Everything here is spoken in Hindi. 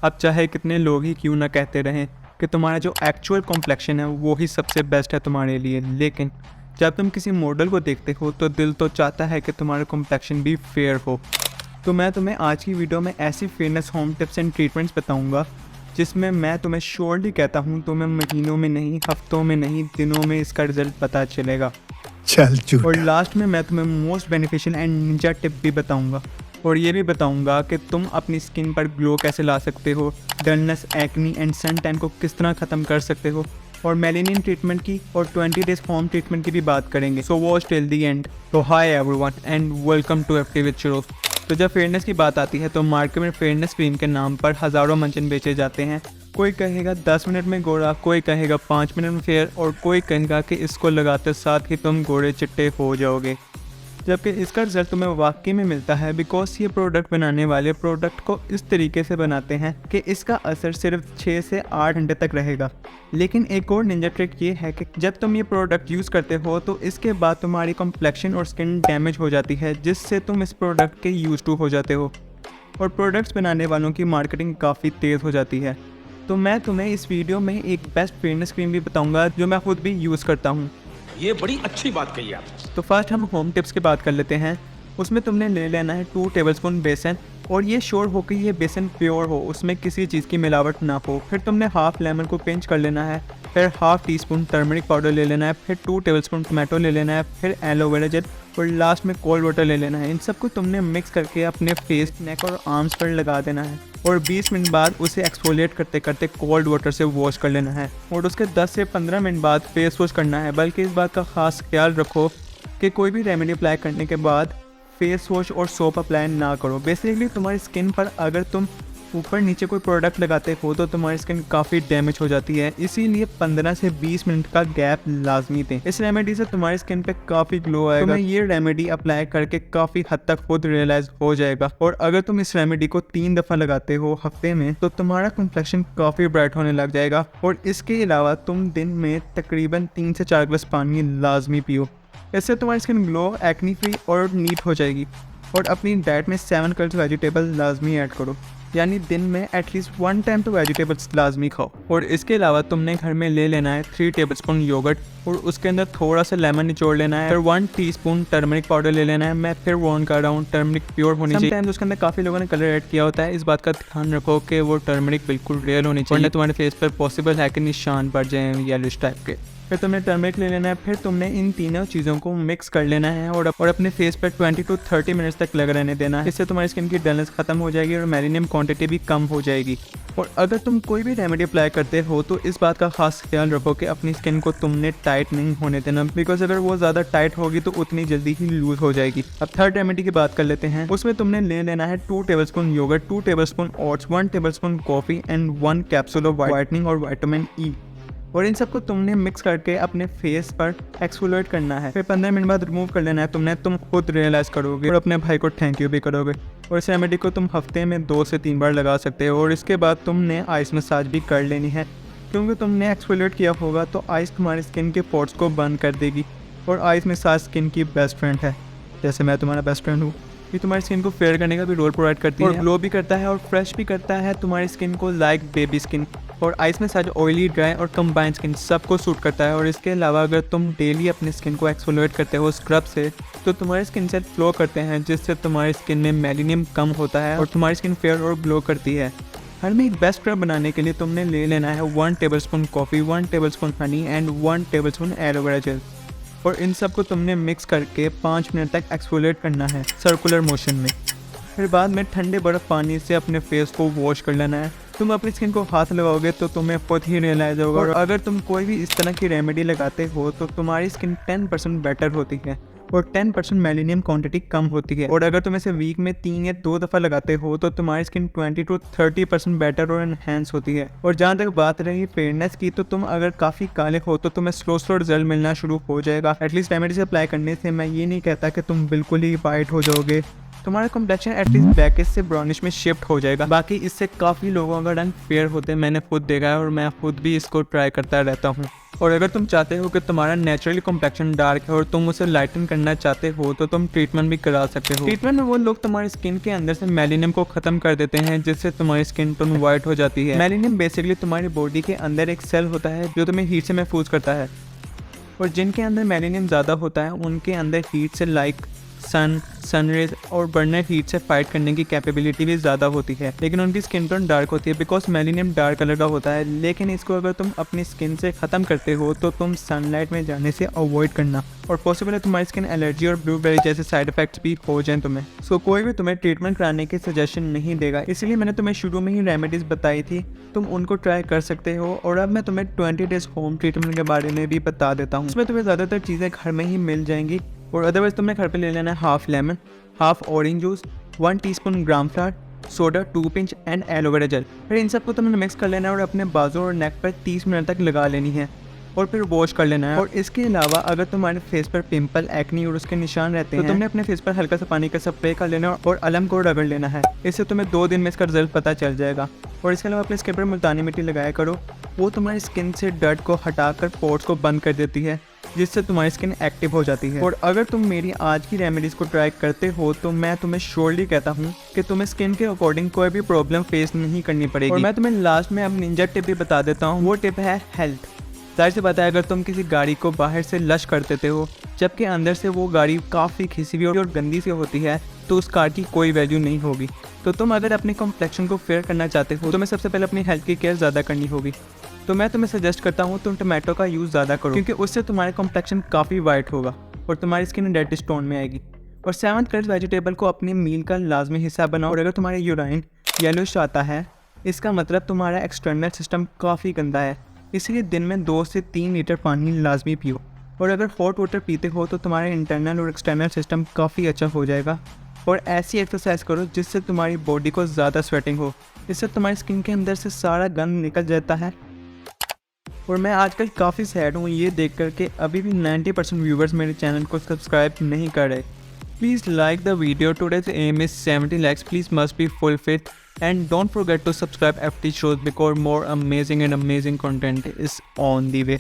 अब चाहे कितने लोग ही क्यों ना कहते रहें कि तुम्हारा जो एक्चुअल कॉम्प्लेक्शन है वो ही सबसे बेस्ट है तुम्हारे लिए, लेकिन जब तुम किसी मॉडल को देखते हो तो दिल तो चाहता है कि तुम्हारा कॉम्प्लेक्शन भी फेयर हो। तो मैं तुम्हें आज की वीडियो में ऐसी fairness home tips and treatments बताऊंगा जिसमें मैं तुम्हें श्योरली कहता हूँ तुम्हें महीनों में नहीं, हफ्तों में नहीं, दिनों में इसका रिजल्ट पता चलेगा। चल झूठा। और लास्ट में मैं तुम्हें most beneficial and Ninja tip भी बताऊंगा, और ये भी बताऊंगा कि तुम अपनी स्किन पर ग्लो कैसे ला सकते हो, dullness, acne and sun tan को किस तरह ख़त्म कर सकते हो, और मेलेनिन ट्रीटमेंट की और 20 डेज होम ट्रीटमेंट की भी बात करेंगे। So watch till the end. तो hi everyone and welcome to FT with Shiroz. तो जब फेयरनेस की बात आती है तो मार्केट में फेयरनेस क्रीम के नाम पर हज़ारों मंचन बेचे जाते हैं। कोई कहेगा 10 मिनट में गोरा, कोई कहेगा 5 मिनट में फेयर, और कोई कहेगा कि इसको लगाते साथ ही तुम गोरे चिट्टे हो जाओगे, जबकि इसका रिजल्ट तुम्हें वाकई में मिलता है बिकॉज ये प्रोडक्ट बनाने वाले प्रोडक्ट को इस तरीके से बनाते हैं कि इसका असर सिर्फ 6 से 8 घंटे तक रहेगा। लेकिन एक और निंजा ट्रिक ये है कि जब तुम ये प्रोडक्ट यूज़ करते हो तो इसके बाद तुम्हारी कॉम्प्लेक्शन और स्किन डैमेज हो जाती है, जिससे तुम इस प्रोडक्ट के यूज टू हो जाते हो और प्रोडक्ट्स बनाने वालों की मार्केटिंग काफ़ी तेज़ हो जाती है। तो मैं तुम्हें इस वीडियो में एक बेस्ट फेयरनेस क्रीम भी बताऊंगा जो मैं खुद भी यूज़ करता हूँ। ये बड़ी अच्छी बात कही आप। तो फर्स्ट हम होम टिप्स की बात कर लेते हैं। उसमें तुमने ले लेना है 2 टेबलस्पून बेसन, और ये श्योर हो कि ये बेसन प्योर हो, उसमें किसी चीज़ की मिलावट ना हो। फिर तुमने हाफ लेमन को पिंच कर लेना है, फिर half tea spoon turmeric powder ले लेना है, फिर 2 टेबलस्पून टोमेटो ले लेना है, फिर एलोवेरा जेल, और लास्ट में कोल्ड वाटर ले लेना है। इन सबको तुमने मिक्स करके अपने फेस, नेक और आर्म्स पर लगा देना है, और 20 मिनट बाद उसे एक्सफोलिएट करते करते कोल्ड वाटर से वॉश कर लेना है, और उसके 10 से 15 मिनट बाद फेस वॉश करना है। बल्कि इस बात का खास ख्याल रखो कि कोई भी रेमेडी अप्लाई करने के बाद फेस वॉश और सोप अप्लाई ना करो। बेसिकली तुम्हारी स्किन पर अगर तुम ऊपर नीचे कोई प्रोडक्ट लगाते हो तो तुम्हारी स्किन काफ़ी डैमेज हो जाती है, इसीलिए 15 से 20 मिनट का गैप लाजमी दें। इस रेमेडी से तुम्हारी स्किन पे काफ़ी ग्लो आएगा। तुम्हें ये रेमेडी अप्लाई करके काफ़ी हद तक खुद रियलाइज हो जाएगा, और अगर तुम इस रेमेडी को 3 दफ़ा लगाते हो हफ्ते में तो तुम्हारा कॉम्प्लेक्शन काफ़ी ब्राइट होने लग जाएगा। और इसके अलावा तुम दिन में तकरीबन 3 से 4 गिलास पानी लाजमी पियो। इससे तुम्हारी स्किन ग्लो, एक्नी फ्री और नीट हो जाएगी। और अपनी डाइट में 7 कलर्स वेजिटेबल लाजमी ऐड करो, यानी दिन में एटलीस्ट 1 टाइम तो वेजिटेबल्स लाजमी खाओ। और इसके अलावा तुमने घर में ले लेना है 3 टेबलस्पून योगर्ट, और उसके अंदर थोड़ा सा लेमन निचोड़ लेना है, फिर 1 टीस्पून टर्मरिक पाउडर ले लेना है। मैं फिर वार्न कर रहा हूँ, टर्मरिक प्योर होनी चाहिए। समटाइम्स उसके अंदर काफ़ी लोगों ने कलर ऐड किया होता है, इस बात का ध्यान रखो कि वो टर्मरिक बिल्कुल रियल होनी चाहिए, वरना तुम्हारे फेस पर पॉसिबल है कि निशान पड़ जाए येलोइश टाइप के। फिर तुमने टर्मरिक ले लेना है, फिर तुमने इन तीनों चीज़ों को मिक्स कर लेना है और अपने फेस पर 20 to 30 मिनट्स तक लग रहने देना है। इससे तुम्हारी स्किन की डलनेस खत्म हो जाएगी और मेलेनियम क्वांटिटी भी कम हो जाएगी। और अगर तुम कोई भी रेमेडी अप्लाई करते हो तो इस बात का खास ख्याल रखो कि अपनी स्किन को तुमने टाइट नहीं होने देना, बिकॉज अगर वो ज़्यादा टाइट होगी तो उतनी जल्दी ही लूज हो जाएगी। अब थर्ड रेमेडी की बात कर लेते हैं। उसमें तुमने ले लेना है 2 tablespoon yogurt, 2 tablespoon oats, 1 tablespoon coffee and 1 capsule of whitening और विटामिन ई, और इन सबको तुमने मिक्स करके अपने फेस पर एक्सफोलिएट करना है। फिर 15 मिनट बाद रिमूव कर लेना है। तुम खुद रियलाइज़ करोगे और अपने भाई को थैंक यू भी करोगे। और इस रेमेडी को तुम हफ्ते में 2 से 3 बार लगा सकते हो। और इसके बाद तुमने आइस मसाज भी कर लेनी है, क्योंकि तुमने एक्सफोलिएट किया होगा तो आइस तुम्हारी स्किन के पोर्स को बंद कर देगी। और आइस मसाज स्किन की बेस्ट फ्रेंड है, जैसे मैं तुम्हारा बेस्ट फ्रेंड हूँ। ये तुम्हारी स्किन को फेयर करने का भी रोल प्रोवाइड करती है, और ग्लो भी करता है और फ्रेश भी करता है तुम्हारी स्किन को लाइक बेबी स्किन। और आइस मसाज ऑयली, ड्राई और कंबाइंड स्किन सबको सूट करता है। और इसके अलावा अगर तुम डेली अपनी स्किन को एक्सफोलिएट करते हो स्क्रब से तो तुम्हारी स्किन सेल फ्लो करते हैं, जिससे तुम्हारी स्किन में मेलेनियम कम होता है और तुम्हारी स्किन फेयर और ग्लो करती है। हर में एक बेस्ट स्क्रब बनाने के लिए तुमने ले लेना है 1 tablespoon coffee, 1 tablespoon honey and 1 tablespoon aloe vera gel, और इन सबको तुमने मिक्स करके 5 मिनट तक एक्सफोलिएट करना है सर्कुलर मोशन में। फिर बाद में ठंडे बर्फ़ पानी से अपने फेस को वॉश कर लेना है। तुम अपनी स्किन को हाथ लगाओगे तो तुम्हें खुद ही रियलाइज होगा। और अगर तुम कोई भी इस तरह की रेमेडी लगाते हो तो तुम्हारी स्किन 10% बेटर होती है और 10% मेलेनियम क्वांटिटी कम होती है। और अगर तुम इसे वीक में 3 या 2 दफ़ा लगाते हो तो तुम्हारी स्किन 20 to 30% बेटर और एनहेंस होती है। और जहाँ तक बात रही फेयरनेस की, तो तुम अगर काफ़ी काले हो तो तुम्हें स्लो रिजल्ट मिलना शुरू हो जाएगा। एटलीस्ट रेमेडी से अप्लाई करने से मैं ये नहीं कहता कि तुम बिल्कुल ही वाइट हो जाओगे, तुम्हारा कॉम्प्लेक्शन एटलीस्ट ब्लैकिश से ब्राउनिश में शिफ्ट हो जाएगा। बाकी इससे काफ़ी लोगों का रंग फेयर होते हैं, मैंने खुद देखा है और मैं खुद भी इसको ट्राई करता रहता हूँ। और अगर तुम चाहते हो कि तुम्हारा नेचुरली कॉम्प्लेक्शन डार्क है और तुम उसे लाइटन करना चाहते हो तो तुम ट्रीटमेंट भी करा सकते हो। ट्रीटमेंट में वो लोग तुम्हारी स्किन के अंदर से मेलेनियम को खत्म कर देते हैं जिससे तुम्हारी स्किन टोन वाइट हो जाती है। मेलेनियम बेसिकली तुम्हारी बॉडी के अंदर एक सेल होता है जो तुम्हें हीट से महफूज करता है, और जिनके अंदर मेलेनियम ज़्यादा होता है उनके अंदर हीट से लाइक सनरेज और बर्नर हीट से फाइट करने की कैपेबिलिटी भी ज़्यादा होती है, लेकिन उनकी स्किन टोन डार्क होती है बिकॉज मेलेनियम डार्क कलर का होता है। लेकिन इसको अगर तुम अपनी स्किन से ख़त्म करते हो तो तुम सनलाइट में जाने से अवॉइड करना, और पॉसिबल है तुम्हारी स्किन एलर्जी और ब्लूबेरी जैसे साइड इफेक्ट्स भी हो जाएं तुम्हें। सो कोई भी तुम्हें ट्रीटमेंट कराने की सजेशन नहीं देगा, इसलिए मैंने तुम्हें शुरू में ही रेमेडीज़ बताई थी, तुम उनको ट्राई कर सकते हो। और अब मैं तुम्हें 20 डेज होम ट्रीटमेंट के बारे में भी बता देता हूँ। इसमें तुम्हें ज़्यादातर चीज़ें घर में ही मिल जाएंगी, और अदरवाइज तुमने घर पे ले लेना है half lemon, half orange juice, 1 teaspoon gram flower, soda 2 pinch and aloe vera gel. फिर इन सबको तुमने मिक्स कर लेना है और अपने बाजू और नेक पर 30 मिनट तक लगा लेनी है और फिर वॉश कर लेना है। और इसके अलावा अगर तुम्हारे फेस पर पिंपल, एक्नी और उसके निशान रहते हैं तो तुमने अपने फेस पर हल्का सा पानी का स्प्रे कर लेना और अलम को रगड़ लेना है। इससे तुम्हें 2 दिन में इसका रिजल्ट पता चल जाएगा। और इसके अलावा अपने स्किन पर मुल्तानी मिट्टी लगाया करो, वो तुम्हारी स्किन से डर्ट को हटाकर पोर्स को बंद कर देती है जिससे तुम्हारी स्किन एक्टिव हो जाती है। और अगर तुम मेरी आज की रेमेडीज़ को ट्राई करते हो तो मैं तुम्हें श्योरली कहता हूँ कि तुम्हें स्किन के अकॉर्डिंग कोई भी प्रॉब्लम फेस नहीं करनी पड़ेगी। और मैं तुम्हें लास्ट में अब निंजा टिप भी बता देता हूँ। वो टिप है हेल्थ। जाहिर सी बात है, अगर तुम किसी गाड़ी को बाहर से लश कर देते हो जबकि अंदर से वो गाड़ी काफ़ी घिसी हुई और गंदी सी होती है तो उस कार की कोई वैल्यू नहीं होगी। तो तुम अगर अपनी कॉम्प्लेक्शन को फेयर करना चाहते हो तो तुम्हें सबसे पहले अपनी हेल्थ की केयर ज़्यादा करनी होगी। तो मैं तुम्हें सजेस्ट करता हूँ तुम टमाटो का यूज़ ज़्यादा करो, क्योंकि उससे तुम्हारा कॉम्प्लेक्शन काफ़ी वाइट होगा और तुम्हारी स्किन डेड टोन में आएगी। और 7th कलर वेजिटेबल को अपनी मील का लाजमी हिस्सा बनाओ। और अगर तुम्हारा यूराइन येलोइश आता है इसका मतलब तुम्हारा एक्सटर्नल सिस्टम काफ़ी गंदा है, इसलिए दिन में 2 से 3 लीटर पानी लाजमी पियो। और अगर हॉट वाटर पीते हो तो तुम्हारा इंटरनल और एक्सटर्नल सिस्टम काफ़ी अच्छा हो जाएगा। और ऐसी एक्सरसाइज करो जिससे तुम्हारी बॉडी को ज़्यादा स्वेटिंग हो, इससे तुम्हारी स्किन के अंदर से सारा गंद निकल जाता है। और मैं आजकल काफ़ी सैड हूँ ये देख कर के अभी भी 90% व्यूवर्स मेरे चैनल को सब्सक्राइब नहीं कर रहे। Please like the video. Today's aim is 70 likes. Please must be fulfilled. And don't forget to subscribe FT shows because more amazing content is on the way.